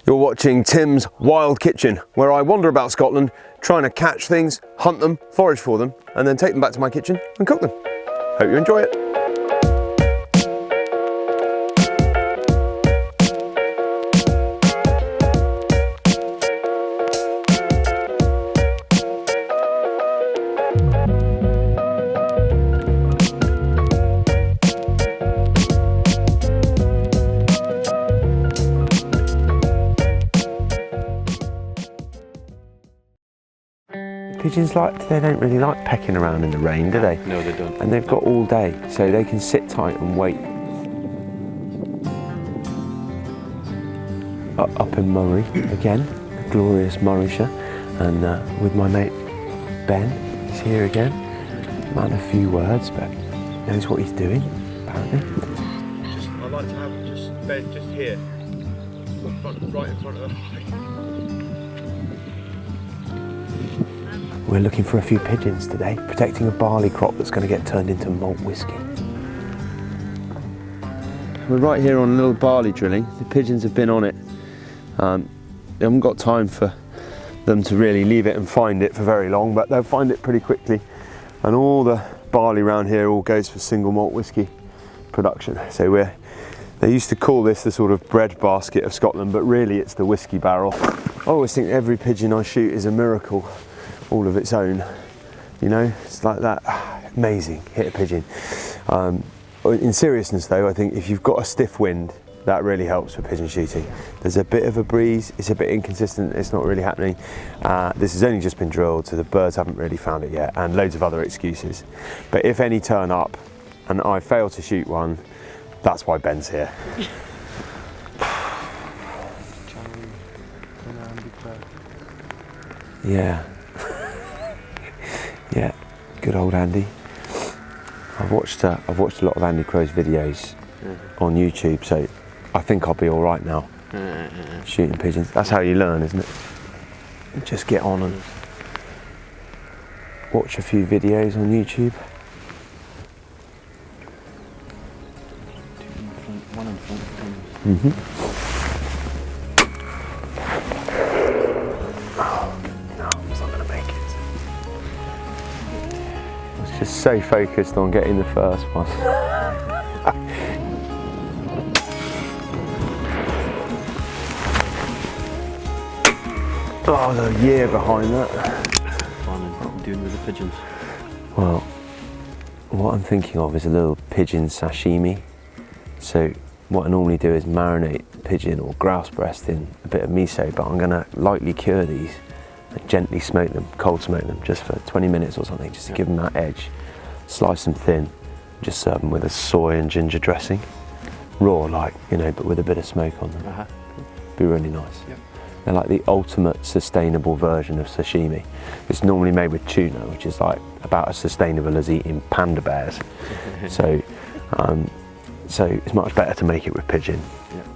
You're watching Tim's Wild Kitchen, where I wander about Scotland trying to catch things, hunt them, forage for them, and then take them back to my kitchen and cook them. Hope you enjoy it. Pigeons they don't really like pecking around in the rain, do they? No, they don't. And they've got all day, so they can sit tight and wait. Up in Murray again, glorious Murrayshire, and with my mate Ben, he's here again. Man, a few words, but knows what he's doing, apparently. I like to have Ben just here, right in front of the hive. We're looking for a few pigeons today, protecting a barley crop that's going to get turned into malt whiskey. We're right here on a little barley drilling. The pigeons have been on it. They haven't got time for them to really leave it and find it for very long, but they'll find it pretty quickly. And all the barley around here all goes for single malt whiskey production. So they used to call this the sort of bread basket of Scotland, but really it's the whiskey barrel. I always think every pigeon I shoot is a miracle all of its own, you know, it's like that. Amazing, hit a pigeon. In seriousness though, I think if you've got a stiff wind, that really helps for pigeon shooting. There's a bit of a breeze, it's a bit inconsistent, it's not really happening. This has only just been drilled, so the birds haven't really found it yet, and loads of other excuses. But if any turn up and I fail to shoot one, that's why Ben's here. Yeah. Yeah, good old Andy. I've watched a lot of Andy Crow's videos on YouTube, so I think I'll be all right now. Shooting pigeons. That's how you learn, isn't it? Just get on and watch a few videos on YouTube. One in front. Just so focused on getting the first one. Oh, the year behind that. What are you doing with the pigeons? Well, what I'm thinking of is a little pigeon sashimi. So what I normally do is marinate pigeon or grouse breast in a bit of miso, but I'm gonna lightly cure these and gently smoke them, cold smoke them, just for 20 minutes or something, just to give them that edge. Slice them thin, just serve them with a soy and ginger dressing. Raw, like, you know, but with a bit of smoke on them. Be really nice. Yep. They're like the ultimate sustainable version of sashimi. It's normally made with tuna, which is like about as sustainable as eating panda bears. So it's much better to make it with pigeon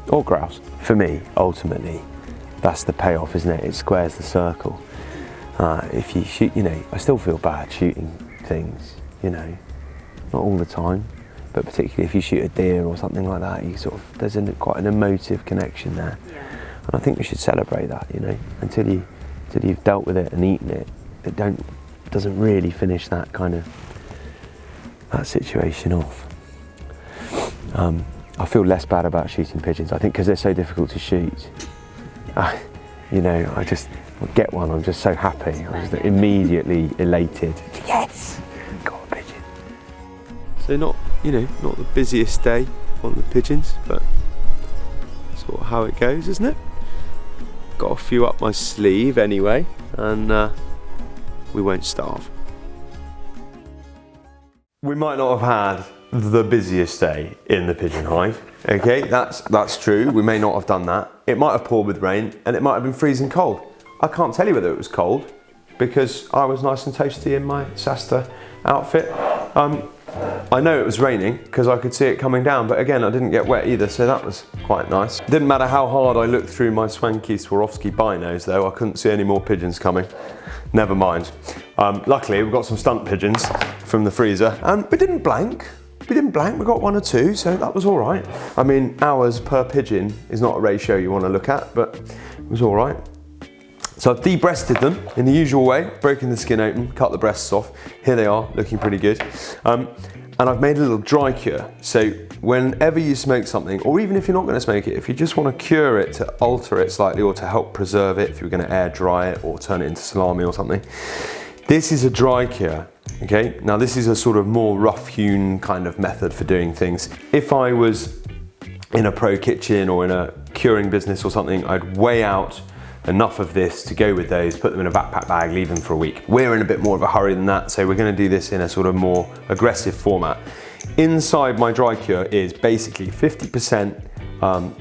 or grouse. For me, ultimately, that's the payoff, isn't it? It squares the circle. If you shoot, you know, I still feel bad shooting things, you know, not all the time, but particularly if you shoot a deer or something like that, you sort of, there's quite an emotive connection there. Yeah. And I think we should celebrate that, you know, until you've dealt with it and eaten it, doesn't really finish that kind of, that situation off. I feel less bad about shooting pigeons, I think, because they're so difficult to shoot. You know, I get one, I'm just so happy. I'm just immediately elated. Yes, got a pigeon. So not the busiest day on the pigeons, but sort of how it goes, isn't it? Got a few up my sleeve anyway, and we won't starve. We might not have had the busiest day in the pigeon hive. Okay, that's true. We may not have done that. It might have poured with rain and it might have been freezing cold. I can't tell you whether it was cold because I was nice and toasty in my Sasta outfit. I know it was raining because I could see it coming down, but again, I didn't get wet either, so that was quite nice. Didn't matter how hard I looked through my swanky Swarovski binos though, I couldn't see any more pigeons coming. Never mind. Luckily, we've got some stunt pigeons from the freezer and we didn't blank. we didn't blank, we got 1 or 2, so that was all right. I mean, hours per pigeon is not a ratio you want to look at, but it was all right. So I've de-breasted them in the usual way, broken the skin open, cut the breasts off. Here they are, looking pretty good. And I've made a little dry cure. So whenever you smoke something, or even if you're not going to smoke it, if you just want to cure it to alter it slightly or to help preserve it, if you're going to air dry it or turn it into salami or something, this is a dry cure. Okay, now this is a sort of more rough-hewn kind of method for doing things. If I was in a pro kitchen or in a curing business or something, I'd weigh out enough of this to go with those, put them in a backpack bag, leave them for a week. We're in a bit more of a hurry than that, so we're going to do this in a sort of more aggressive format. Inside my dry cure is basically 50%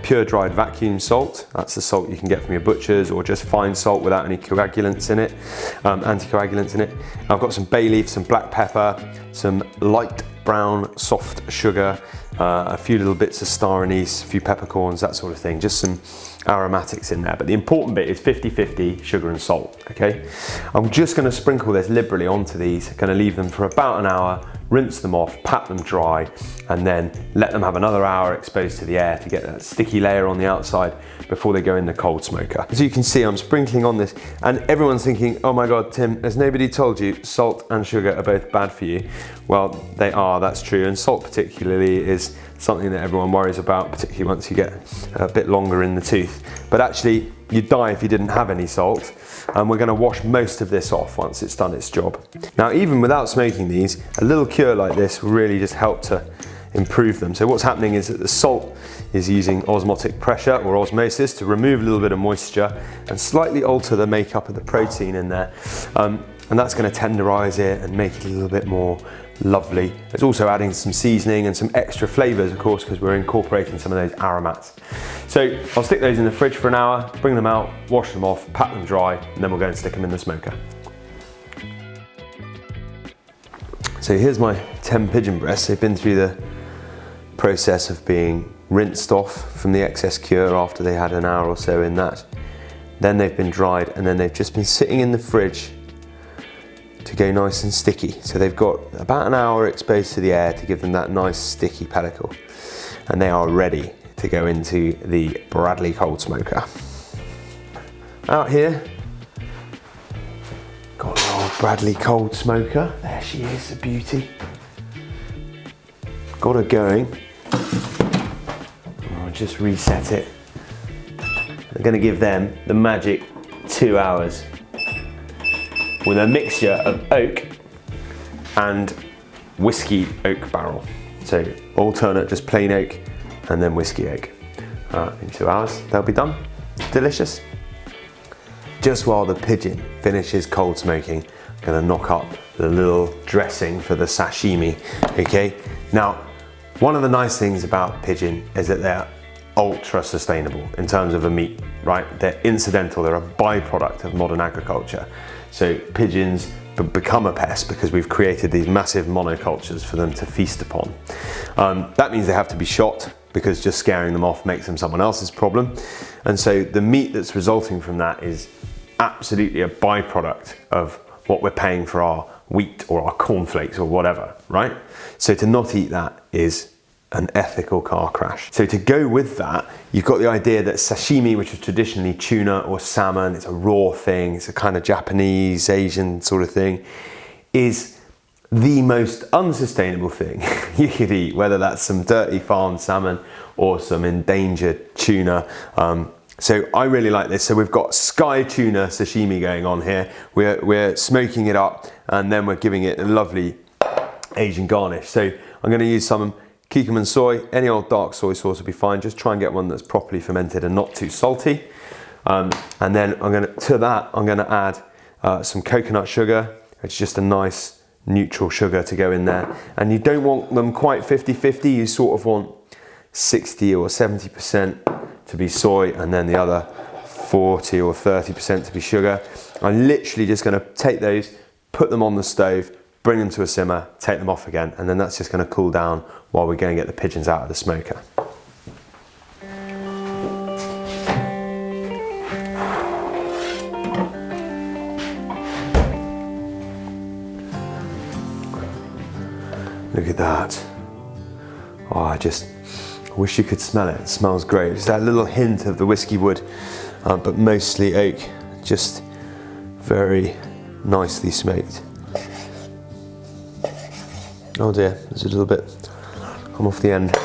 pure dried vacuum salt. That's the salt you can get from your butchers, or just fine salt without any coagulants in it, anticoagulants in it. I've got some bay leaf, some black pepper, some light brown soft sugar, a few little bits of star anise, a few peppercorns, that sort of thing, just some aromatics in there. But the important bit is 50-50 sugar and salt, okay? I'm just gonna sprinkle this liberally onto these, gonna leave them for about an hour, rinse them off, pat them dry, and then let them have another hour exposed to the air to get that sticky layer on the outside before they go in the cold smoker. As you can see, I'm sprinkling on this, and everyone's thinking, oh my God, Tim, has nobody told you salt and sugar are both bad for you? Well, they are, that's true, and salt particularly is something that everyone worries about, particularly once you get a bit longer in the tooth. But actually, you'd die if you didn't have any salt, and we're gonna wash most of this off once it's done its job. Now, even without smoking these, a little cure like this will really just help to improve them. So what's happening is that the salt is using osmotic pressure or osmosis to remove a little bit of moisture and slightly alter the makeup of the protein in there. And that's going to tenderize it and make it a little bit more lovely. It's also adding some seasoning and some extra flavors, of course, because we're incorporating some of those aromats. So I'll stick those in the fridge for an hour, bring them out, wash them off, pat them dry, and then we'll go and stick them in the smoker. So here's my 10 pigeon breasts. They've been through the process of being rinsed off from the excess cure after they had an hour or so in that. Then they've been dried, and then they've just been sitting in the fridge to go nice and sticky. So they've got about an hour exposed to the air to give them that nice sticky pellicle. And they are ready to go into the Bradley cold smoker. Out here, got an old Bradley cold smoker. There she is, a beauty. Got her going. I'll just reset it. I'm gonna give them the magic 2 hours with a mixture of oak and whiskey oak barrel. So alternate, just plain oak and then whiskey oak. In 2 hours, they'll be done. Delicious. Just while the pigeon finishes cold smoking, I'm gonna knock up the little dressing for the sashimi, okay? Now, one of the nice things about pigeon is that they're ultra sustainable in terms of a meat, right? They're incidental, they're a byproduct of modern agriculture. So pigeons become a pest because we've created these massive monocultures for them to feast upon. That means they have to be shot because just scaring them off makes them someone else's problem. And so the meat that's resulting from that is absolutely a byproduct of what we're paying for our wheat or our cornflakes or whatever, right? So to not eat that is an ethical car crash. So to go with that, you've got the idea that sashimi, which is traditionally tuna or salmon, it's a raw thing, it's a kind of Japanese, Asian sort of thing, is the most unsustainable thing you could eat, whether that's some dirty farmed salmon or some endangered tuna. So I really like this. So we've got sky tuna sashimi going on here. We're smoking it up and then we're giving it a lovely Asian garnish. So I'm gonna use some Kikkoman soy, any old dark soy sauce will be fine. Just try and get one that's properly fermented and not too salty. And then to that, I'm gonna add some coconut sugar. It's just a nice neutral sugar to go in there. And you don't want them quite 50-50, you sort of want 60 or 70% to be soy and then the other 40 or 30% to be sugar. I'm literally just gonna take those, put them on the stove, bring them to a simmer, take them off again, and then that's just gonna cool down while we go and get the pigeons out of the smoker. Look at that. Oh, I wish you could smell it. It smells great. It's that little hint of the whiskey wood, but mostly oak. Just very nicely smoked. Oh dear, there's a little bit come off the end.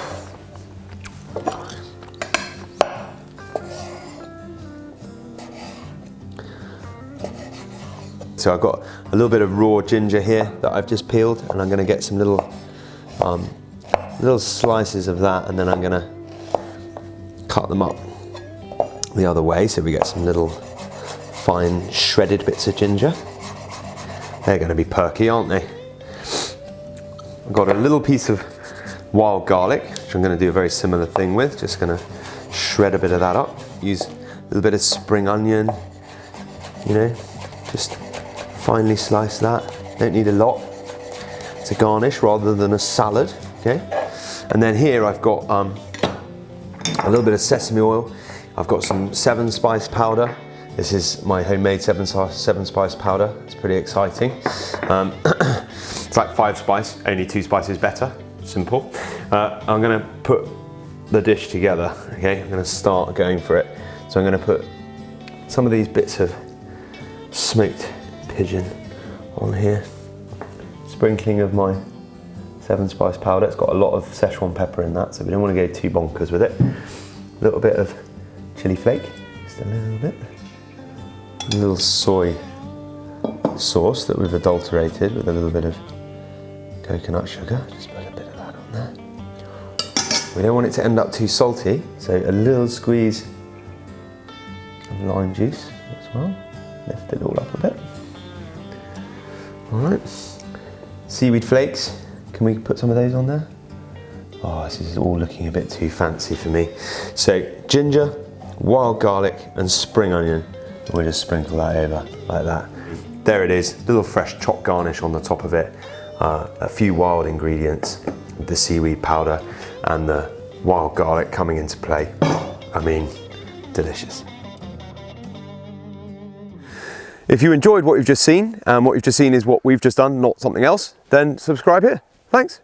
So I've got a little bit of raw ginger here that I've just peeled, and I'm going to get some little slices of that, and then I'm going to cut them up the other way so we get some little fine shredded bits of ginger. They're going to be perky, aren't they? I've got a little piece of wild garlic, which I'm going to do a very similar thing with. Just going to shred a bit of that up. Use a little bit of spring onion, you know, just finely slice that. Don't need a lot to garnish rather than a salad, okay? And then here I've got a little bit of sesame oil. I've got some 7 spice powder. This is my homemade 7 spice powder. It's pretty exciting. It's like 5 spice, only 2 spices better. Simple. I'm gonna put the dish together, okay? I'm gonna start going for it. So I'm gonna put some of these bits of smoked pigeon on here. Sprinkling of my 7 spice powder. It's got a lot of Szechuan pepper in that, so we don't want to go too bonkers with it. A little bit of chili flake, just a little bit. A little soy sauce that we've adulterated with a little bit of coconut sugar. Just put a bit of that on there. We don't want it to end up too salty, so a little squeeze of lime juice as well. Lift it all up a bit. All right. Seaweed flakes. Can we put some of those on there? Oh, this is all looking a bit too fancy for me. So ginger, wild garlic, and spring onion. We'll just sprinkle that over like that. There it is, little fresh chopped garnish on the top of it. A few wild ingredients, the seaweed powder and the wild garlic coming into play. I mean, delicious. If you enjoyed what you've just seen, and what you've just seen is what we've just done, not something else, then subscribe here. Thanks.